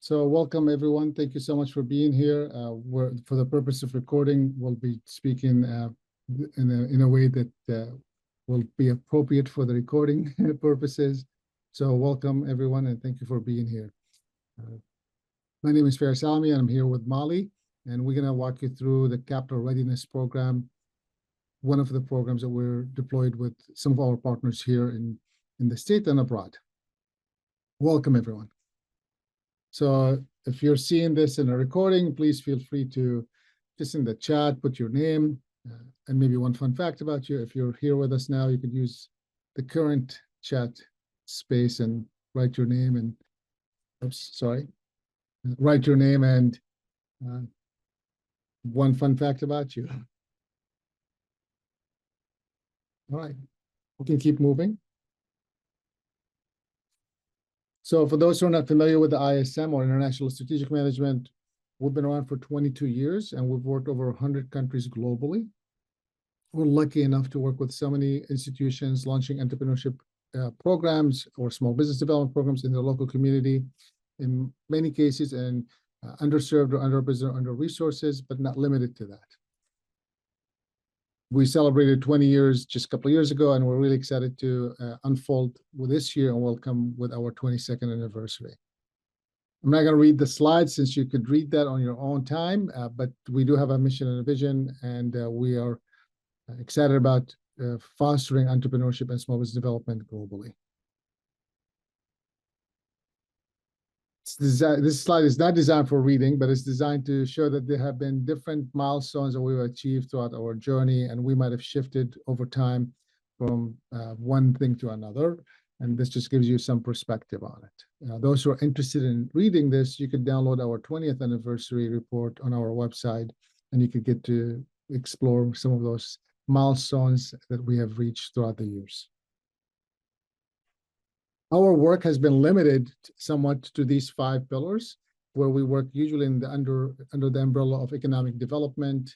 So welcome everyone. Thank you so much for being here. For the purpose of recording, we'll be speaking in a way that will be appropriate for the recording purposes. So welcome everyone, and thank you for being here. My name is Faris Almi, and I'm here with Molly, and we're going to walk you through the Capital Readiness Program, one of the programs that we're deployed with some of our partners here in the state and abroad. Welcome everyone. So if you're seeing this in a recording, please feel free to just in the chat, put your name and maybe one fun fact about you. If you're here with us now, you could use the current chat space and write your name and, write your name and one fun fact about you. All right, we can keep moving. So for those who are not familiar with the ISM, or International Strategic Management, we've been around for 22 years and we've worked over 100 countries globally. We're lucky enough to work with so many institutions launching entrepreneurship programs or small business development programs in the local community, in many cases in underserved or underrepresented or under-resources, but not limited to that. We celebrated 20 years just a couple of years ago, and we're really excited to unfold with this year and welcome with our 22nd anniversary. I'm not going to read the slides since you could read that on your own time, but we do have a mission and a vision, and we are excited about fostering entrepreneurship and small business development globally. This slide is not designed for reading, but it's designed to show that there have been different milestones that we've achieved throughout our journey, and we might have shifted over time from one thing to another. And this just gives you some perspective on it. Those who are interested in reading this, you could download our 20th anniversary report on our website, and you could get to explore some of those milestones that we have reached throughout the years. Our work has been limited somewhat to these 5 pillars, where we work usually in the under the umbrella of economic development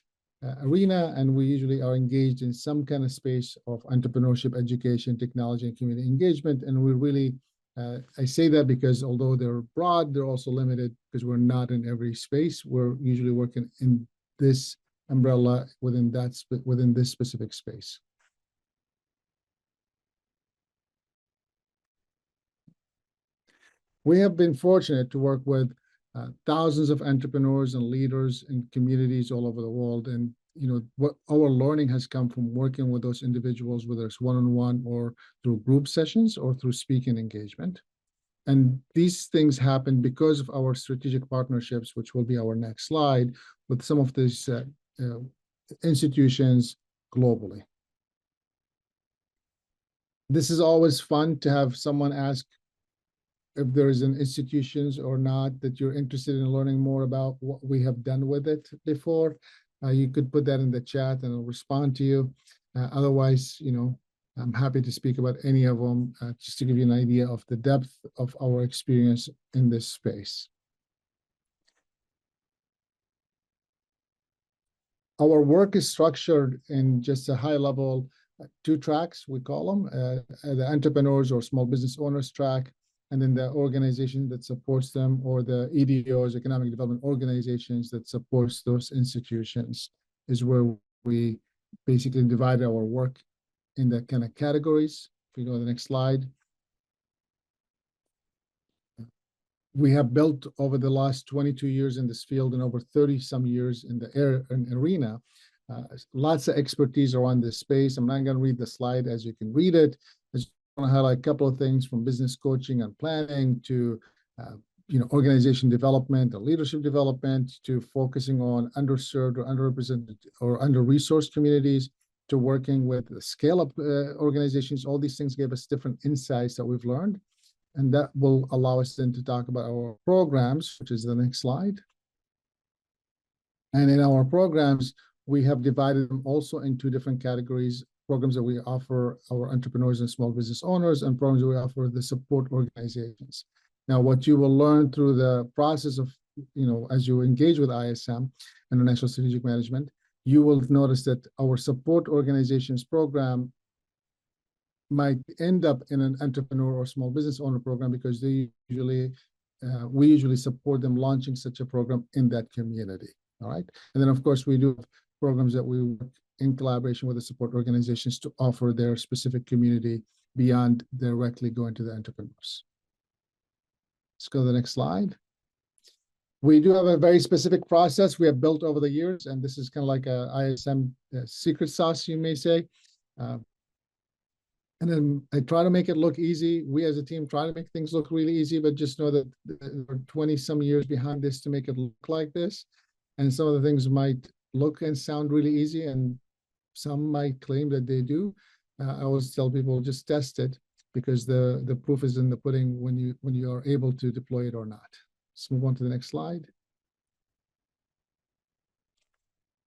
arena, and we usually are engaged in some kind of space of entrepreneurship, education, technology, and community engagement. And we really, I say that because although they're broad, they're also limited because we're not in every space. We're usually working in this umbrella within this specific space. We have been fortunate to work with thousands of entrepreneurs and leaders in communities all over the world. And what our learning has come from working with those individuals, whether it's one-on-one or through group sessions or through speaking engagement. And these things happen because of our strategic partnerships, which will be our next slide, with some of these institutions globally. This is always fun to have someone ask if there is an institutions or not that you're interested in learning more about what we have done with it before. You could put that in the chat and I'll respond to you. Otherwise, I'm happy to speak about any of them, just to give you an idea of the depth of our experience in this space. Our work is structured in just a high level, 2 tracks, we call them, the entrepreneurs or small business owners track, and then the organization that supports them, or the EDOs, economic development organizations that supports those institutions, is where we basically divide our work in the kind of categories. If we go to the next slide. We have built over the last 22 years in this field and over 30 some years in the arena, lots of expertise around this space. I'm not going to read the slide as you can read it. I just want to highlight a couple of things, from business coaching and planning to organization development and leadership development, to focusing on underserved or underrepresented or under-resourced communities, to working with the scale-up organizations. All these things gave us different insights that we've learned, and that will allow us then to talk about our programs, which is the next slide. And in our programs, we have divided them also into different categories: programs that we offer our entrepreneurs and small business owners, and programs that we offer the support organizations. Now, what you will learn through the process of, as you engage with ISM, International Strategic Management, you will notice that our support organizations program might end up in an entrepreneur or small business owner program, because they usually we usually support them launching such a program in that community. All right. And then, of course, we do have programs that we work in collaboration with the support organizations to offer their specific community beyond directly going to the entrepreneurs. Let's go to the next slide. We do have a very specific process we have built over the years, and this is kind of like a ISM secret sauce, you may say. And then I try to make it look easy. We as a team try to make things look really easy, but just know that we're 20 some years behind this to make it look like this. And some of the things might look and sound really easy, and some might claim that they do. I always tell people, just test it, because the proof is in the pudding when you are able to deploy it or not. Let's move on to the next slide.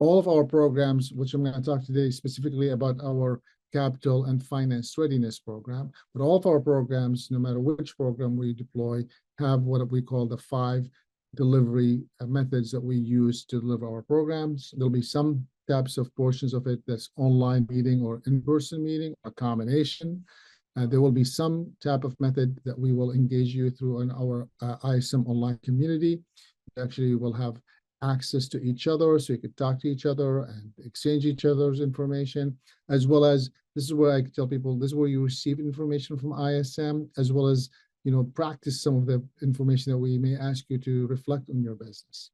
All of our programs, which I'm going to talk today specifically about our capital and finance readiness program, but all of our programs, no matter which program we deploy, have what we call the 5 delivery methods that we use to deliver our programs. There'll be some types of portions of it that's online meeting or in-person meeting, a combination. There will be some type of method that we will engage you through in our ISM online community. We actually will have access to each other, so you could talk to each other and exchange each other's information, as well as, this is where I tell people, this is where you receive information from ISM, as well as, practice some of the information that we may ask you to reflect on your business.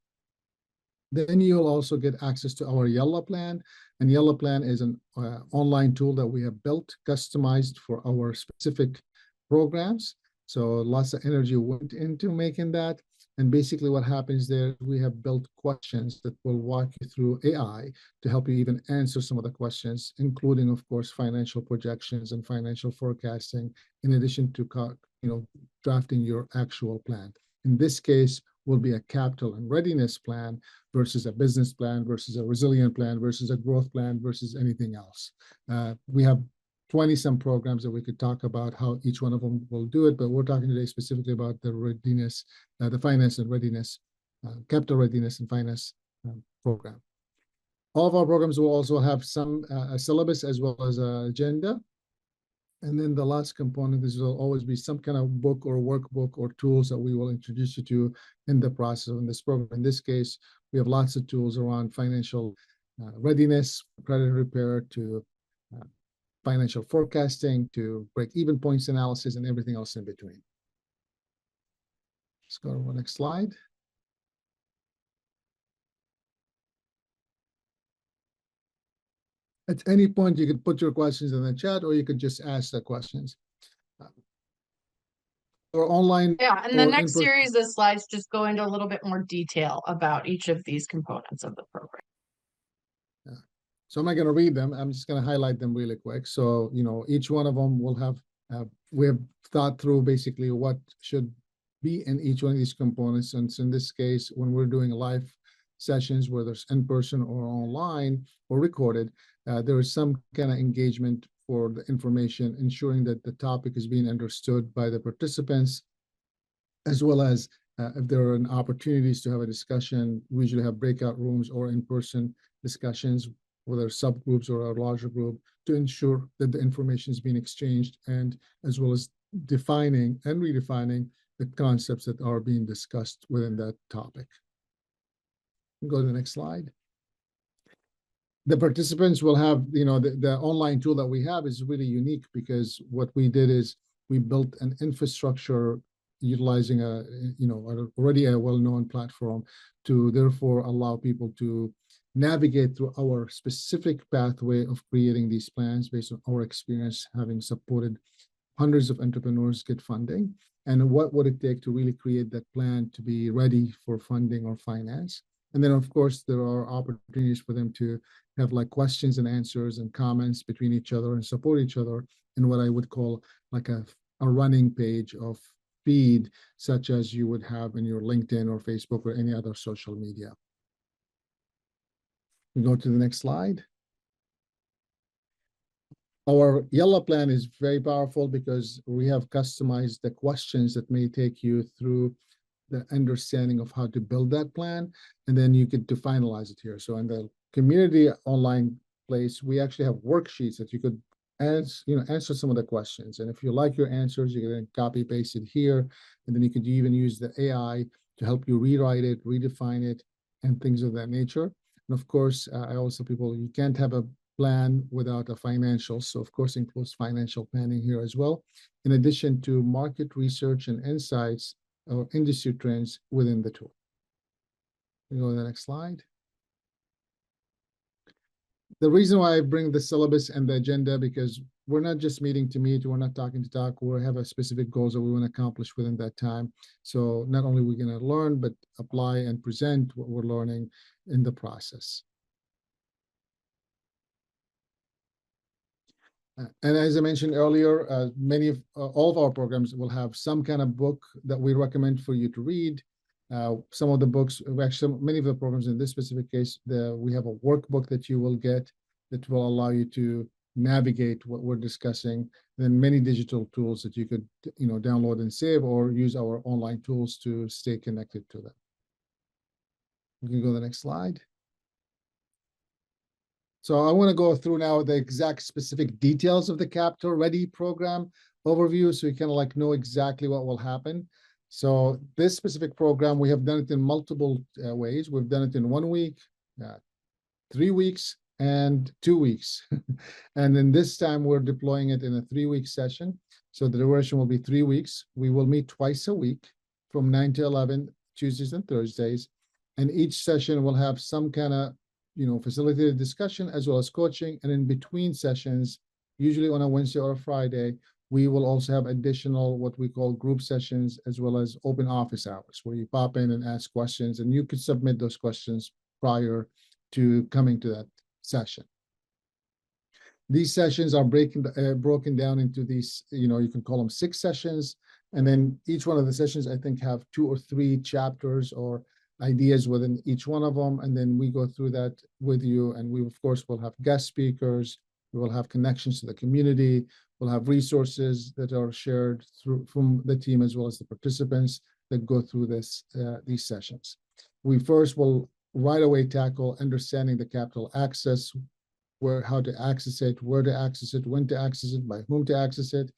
Then you'll also get access to our Yalla Plan. And Yalla Plan is an online tool that we have built, customized for our specific programs. So lots of energy went into making that. And basically what happens there, we have built questions that will walk you through AI to help you even answer some of the questions, including, of course, financial projections and financial forecasting, in addition to drafting your actual plan. In this case, will be a capital and readiness plan versus a business plan versus a resilient plan versus a growth plan versus anything else. We have 20-some programs that we could talk about how each one of them will do it, but we're talking today specifically about the readiness, the finance and readiness, capital readiness and finance program. All of our programs will also have some a syllabus as well as an agenda. And then the last component is will always be some kind of book or workbook or tools that we will introduce you to in the process of this program. In this case, we have lots of tools around financial readiness, credit repair, to financial forecasting, to break-even points analysis, and everything else in between. Let's go to the next slide. At any point, you could put your questions in the chat, or you could just ask the questions. Or online. Yeah, and the next series of slides just go into a little bit more detail about each of these components of the program. Yeah. So I'm not going to read them. I'm just going to highlight them really quick. So, each one of them will have, we have thought through basically what should be in each one of these components. And so in this case, when we're doing live sessions, whether it's in person or online or recorded, there is some kind of engagement for the information, ensuring that the topic is being understood by the participants, as well as if there are opportunities to have a discussion. We usually have breakout rooms or in-person discussions, whether subgroups or a larger group, to ensure that the information is being exchanged, and as well as defining and redefining the concepts that are being discussed within that topic. Go to the next slide. The participants will have, the online tool that we have is really unique, because what we did is we built an infrastructure utilizing already a well-known platform to therefore allow people to navigate through our specific pathway of creating these plans based on our experience, having supported hundreds of entrepreneurs get funding, and what would it take to really create that plan to be ready for funding or finance. And then, of course, there are opportunities for them to have like questions and answers and comments between each other and support each other in what I would call like a running page of feed, such as you would have in your LinkedIn or Facebook or any other social media. We go to the next slide. Our Yalla Plan is very powerful because we have customized the questions that may take you through the understanding of how to build that plan, and then you get to finalize it here. So in the community online place, we actually have worksheets that you could answer some of the questions. And if you like your answers, you can copy paste it here, and then you could even use the AI to help you rewrite it, redefine it, and things of that nature. And of course, I always tell people you can't have a plan without a financial. So of course, includes financial planning here as well, in addition to market research and insights or industry trends within the tool. We go to the next slide. The reason why I bring the syllabus and the agenda, because we're not just meeting to meet, we're not talking to talk, we have a specific goals that we want to accomplish within that time. So not only are we going to learn, but apply and present what we're learning in the process. And as I mentioned earlier, all of our programs will have some kind of book that we recommend for you to read. Some of the books, actually, many of the programs in this specific case, we have a workbook that you will get that will allow you to navigate what we're discussing. Then many digital tools that you could, download and save, or use our online tools to stay connected to them. We can go to the next slide. So I want to go through now the exact specific details of the Capital Ready program overview, so you kind of like know exactly what will happen. So this specific program, we have done it in multiple ways. We've done it in 1 week, 3 weeks, and 2 weeks. And then this time we're deploying it in a 3-week session. So the duration will be 3 weeks. We will meet twice a week from 9 to 11, Tuesdays and Thursdays. And each session will have some kind of facilitated discussion as well as coaching. And in between sessions, usually on a Wednesday or a Friday, we will also have additional what we call group sessions, as well as open office hours, where you pop in and ask questions, and you could submit those questions prior to coming to that session. These sessions are broken down into these, you can call them 6 sessions. And then each one of the sessions, I think, have 2 or 3 chapters or ideas within each one of them. And then we go through that with you. And we, of course, will have guest speakers. We will have connections to the community. We'll have resources that are shared from the team, as well as the participants that go through these sessions. We first will right away tackle understanding the capital access, how to access it, where to access it, when to access it, by whom to access it.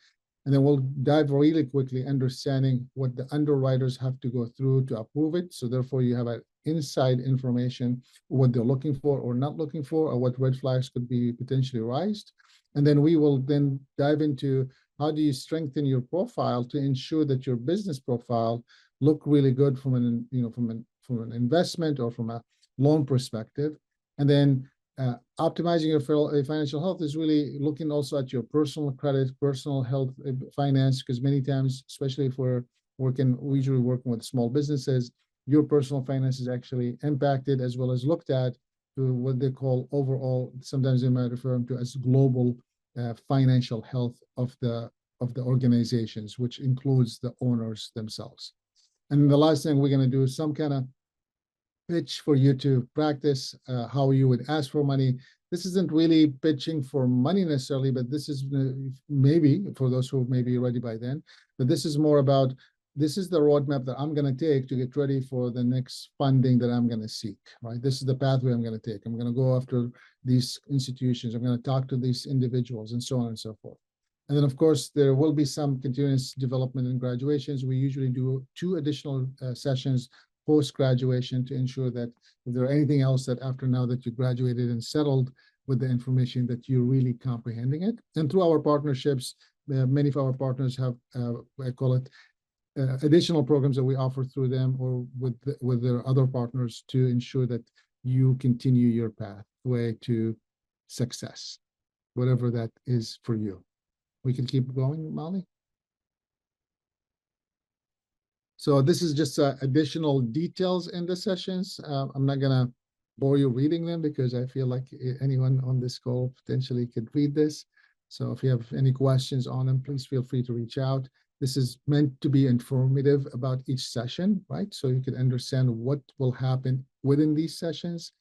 And then we'll dive really quickly understanding what the underwriters have to go through to approve it. So therefore you have an inside information, what they're looking for or not looking for, or what red flags could be potentially raised. And then we will then dive into how do you strengthen your profile to ensure that your business profile look really good from an investment or from a loan perspective. And then optimizing your financial health is really looking also at your personal credit, personal health, finance, because many times, especially if we're usually working with small businesses, your personal finance is actually impacted, as well as looked at to what they call overall, sometimes they might refer to as global financial health of the organizations, which includes the owners themselves. And the last thing we're going to do is some kind of pitch for you to practice how you would ask for money. This isn't really pitching for money necessarily, but this is maybe for those who may be ready by then. But this is more about, this is the roadmap that I'm going to take to get ready for the next funding that I'm going to seek, right? This is the pathway I'm going to take. I'm going to go after these institutions. I'm going to talk to these individuals, and so on and so forth. And then, of course, there will be some continuous development and graduations. We usually do 2 additional sessions post-graduation to ensure that if there are anything else that after now that you graduated and settled with the information, that you're really comprehending it. And through our partnerships, many of our partners have, I call it, additional programs that we offer through them or with their other partners to ensure that you continue your pathway to success, whatever that is for you. We can keep going, Molly. So this is just additional details in the sessions. I'm not going to bore you reading them, because I feel like anyone on this call potentially could read this. So if you have any questions on them, please feel free to reach out. This is meant to be informative about each session, right? So you can understand what will happen within these sessions.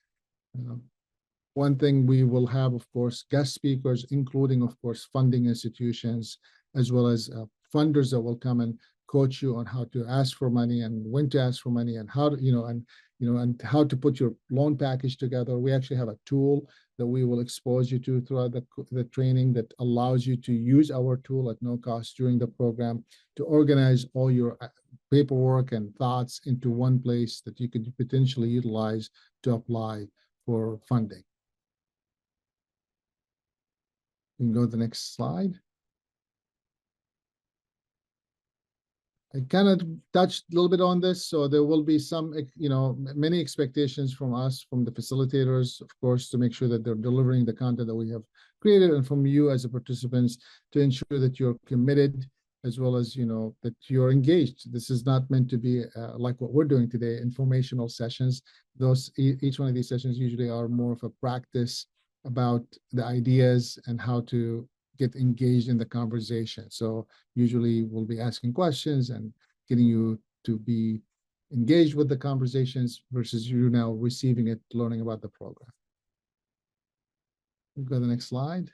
One thing we will have, of course, guest speakers, including, of course, funding institutions, as well as funders that will come and coach you on how to ask for money and when to ask for money and how to, and how to put your loan package together. We actually have a tool that we will expose you to throughout the training that allows you to use our tool at no cost during the program to organize all your paperwork and thoughts into one place that you could potentially utilize to apply for funding. You can go to the next slide. I kind of touched a little bit on this, so there will be some, many expectations from us, from the facilitators, of course, to make sure that they're delivering the content that we have created, and from you as the participants to ensure that you're committed, as well as, that you're engaged. This is not meant to be like what we're doing today, informational sessions. Each one of these sessions usually are more of a practice about the ideas and how to get engaged in the conversation. So usually we'll be asking questions and getting you to be engaged with the conversations versus you now receiving it, learning about the program. We'll go to the next slide.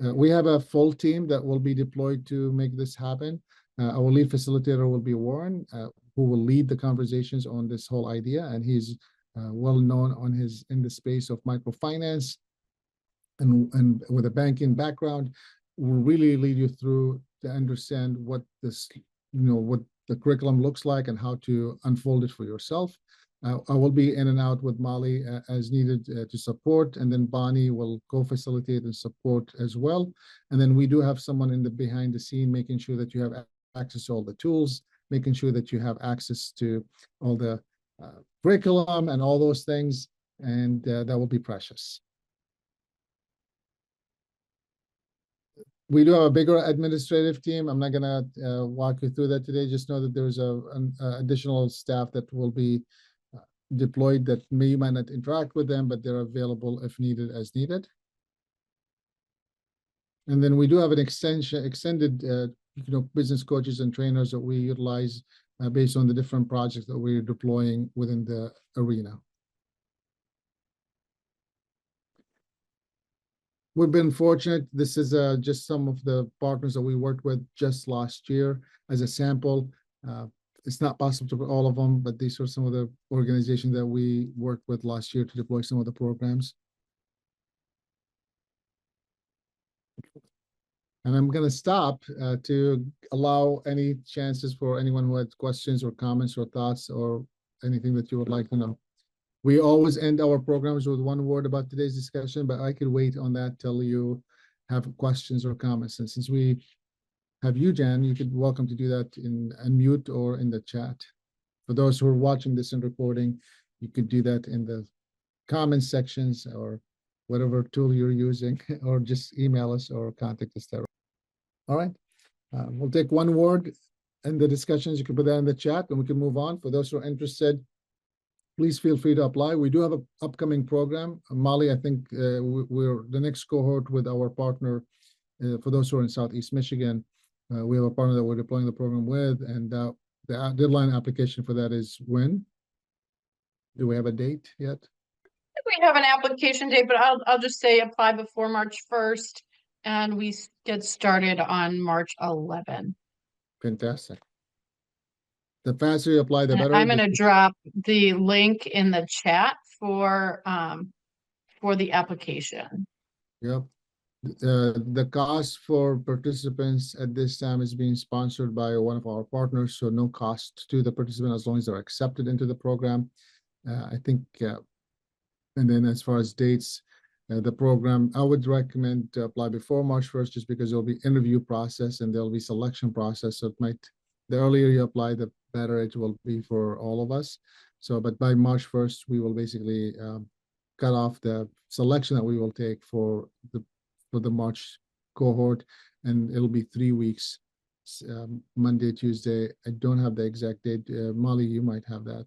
We have a full team that will be deployed to make this happen. Our lead facilitator will be Warren, who will lead the conversations on this whole idea, and he's well known in the space of microfinance and with a banking background. Will really lead you through to understand what what the curriculum looks like and how to unfold it for yourself. I will be in and out with Molly as needed to support, and then Bonnie will co-facilitate and support as well. And then we do have someone in the behind the scene making sure that you have access to all the tools, making sure that you have access to all the curriculum and all those things, and that will be precious. We do have a bigger administrative team. I'm not going to walk you through that today. Just know that there's an additional staff that will be deployed that might not interact with them, but they're available if needed as needed. And then we do have an extended business coaches and trainers that we utilize based on the different projects that we're deploying within the arena. We've been fortunate. This is just some of the partners that we worked with just last year as a sample. It's not possible to put all of them, but these are some of the organizations that we worked with last year to deploy some of the programs. And I'm going to stop to allow any chances for anyone who had questions or comments or thoughts or anything that you would like to know. We always end our programs with one word about today's discussion, but I could wait on that till you have questions or comments. And since we have you, Jan, you could welcome to do that in unmute or in the chat. For those who are watching this in recording, you could do that in the comments sections or whatever tool you're using, or just email us or contact us there. All right, we'll take one word in the discussions. You can put that in the chat and we can move on. For those who are interested, please feel free to apply. We do have an upcoming program. Molly, I think we're the next cohort with our partner. For those who are in Southeast Michigan, we have a partner that we're deploying the program with, and the deadline application for that is when? Do we have a date yet? We have an application date, but I'll just say apply before March 1st, and we get started on March 11th. Fantastic. The faster you apply, the better. I'm going to drop the link in the chat for the application. Yep. The cost for participants at this time is being sponsored by one of our partners, so no cost to the participant as long as they're accepted into the program. I think, and then as far as dates, the program, I would recommend to apply before March 1st, just because there'll be interview process and there'll be selection process. So the earlier you apply, the better it will be for all of us. So, but by March 1st, we will basically cut off the selection that we will take for the March cohort, and it'll be 3 weeks, Monday, Tuesday. I don't have the exact date. Molly, you might have that.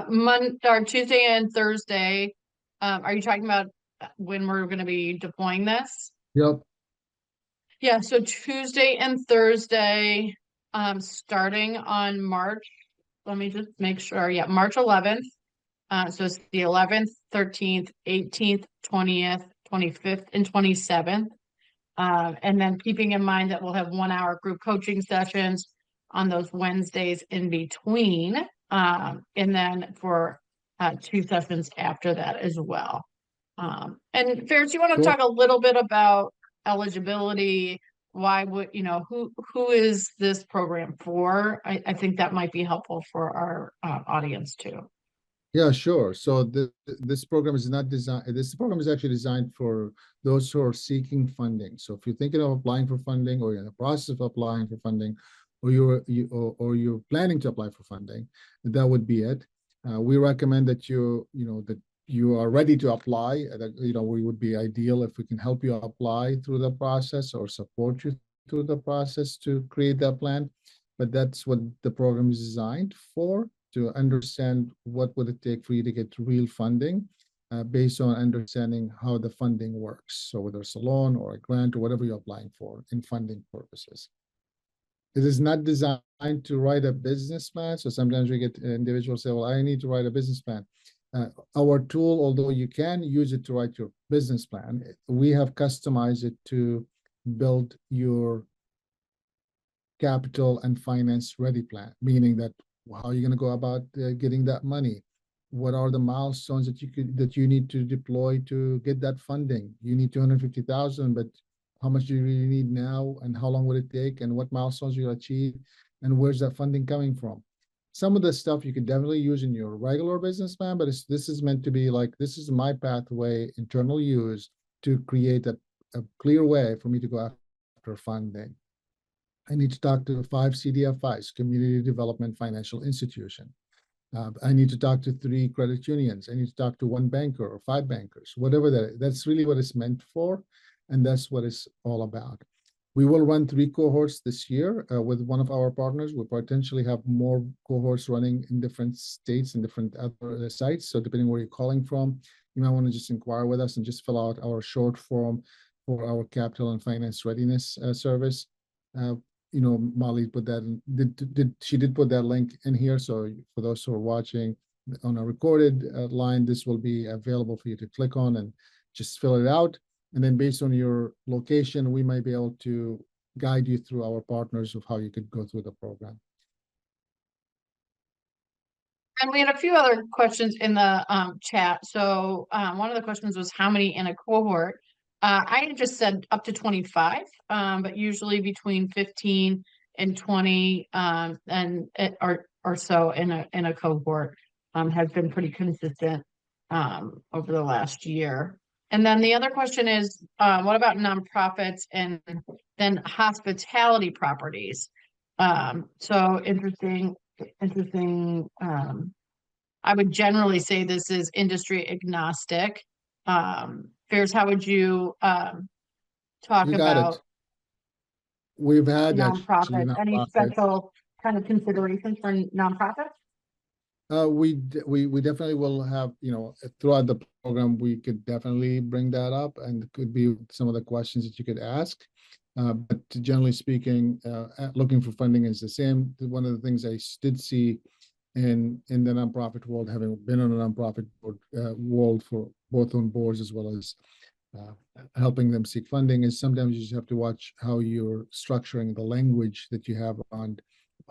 Monday or Tuesday and Thursday. Are you talking about when we're going to be deploying this? Yep. Yeah, so Tuesday and Thursday, starting on March, let me just make sure. Yeah, March 11th. So it's the 11th, 13th, 18th, 20th, 25th, and 27th. And then keeping in mind that we'll have 1 hour group coaching sessions on those Wednesdays in between. And then for 2 sessions after that as well. And Ferris, you want to Cool. talk a little bit about eligibility? Why would, who is this program for? I think that might be helpful for our audience too. Yeah, sure. So this program is not designed, this program is actually designed for those who are seeking funding. So if you're thinking of applying for funding, or you're in the process of applying for funding, or you're planning to apply for funding, that would be it. We recommend that that you are ready to apply. That we would be ideal if we can help you apply through the process or support you through the process to create that plan. But that's what the program is designed for, to understand what would it take for you to get real funding based on understanding how the funding works. So whether it's a loan or a grant or whatever you're applying for in funding purposes. It is not designed to write a business plan. So sometimes we get individuals say, well, I need to write a business plan. Our tool, although you can use it to write your business plan, we have customized it to build your capital and finance ready plan, meaning that how are you going to go about getting that money? What are the milestones that you need to deploy to get that funding? You need 250,000, but how much do you really need now, and how long will it take, and what milestones you'll achieve, and where's that funding coming from? Some of the stuff you could definitely use in your regular business plan, but this is meant to be like, this is my pathway, internal use, to create a clear way for me to go after funding. I need to talk to 5 CDFIs, Community Development Financial Institution. I need to talk to 3 credit unions. I need to talk to 1 banker or 5 bankers, whatever that is. That's really what it's meant for, and that's what it's all about. We will run 3 cohorts this year with one of our partners. We'll potentially have more cohorts running in different states and different other sites. So depending where you're calling from, you might want to just inquire with us and just fill out our short form for our capital and finance readiness service. Molly put that in, she did put that link in here. So for those who are watching on a recorded line, this will be available for you to click on and just fill it out. And then based on your location, we might be able to guide you through our partners of how you could go through the program. And we had a few other questions in the chat. So one of the questions was how many in a cohort? I just said up to 25, but usually between 15 and 20 or so in a cohort has been pretty consistent over the last year. And then the other question is, what about nonprofits and then hospitality properties? So interesting. I would generally say this is industry agnostic. Ferris, how would you talk about We've had nonprofits? Any nonprofits. special kind of considerations for nonprofits? We definitely will have, throughout the program, we could definitely bring that up, and it could be some of the questions that you could ask. But generally speaking, looking for funding is the same. One of the things I did see in the nonprofit world, having been on a nonprofit world for both on boards as well as helping them seek funding, is sometimes you just have to watch how you're structuring the language that you have on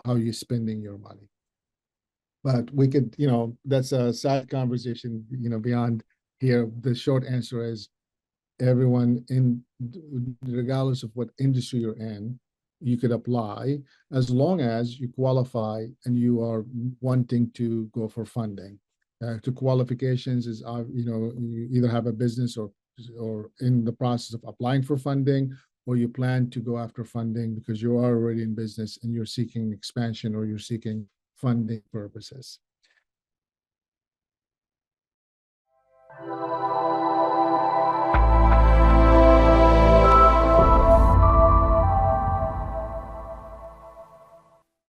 how you're spending your money. But we could, that's a side conversation, beyond here. The short answer is everyone, regardless of what industry you're in, you could apply as long as you qualify and you are wanting to go for funding. To qualifications is, you either have a business or in the process of applying for funding, or you plan to go after funding because you are already in business and you're seeking expansion or you're seeking funding purposes.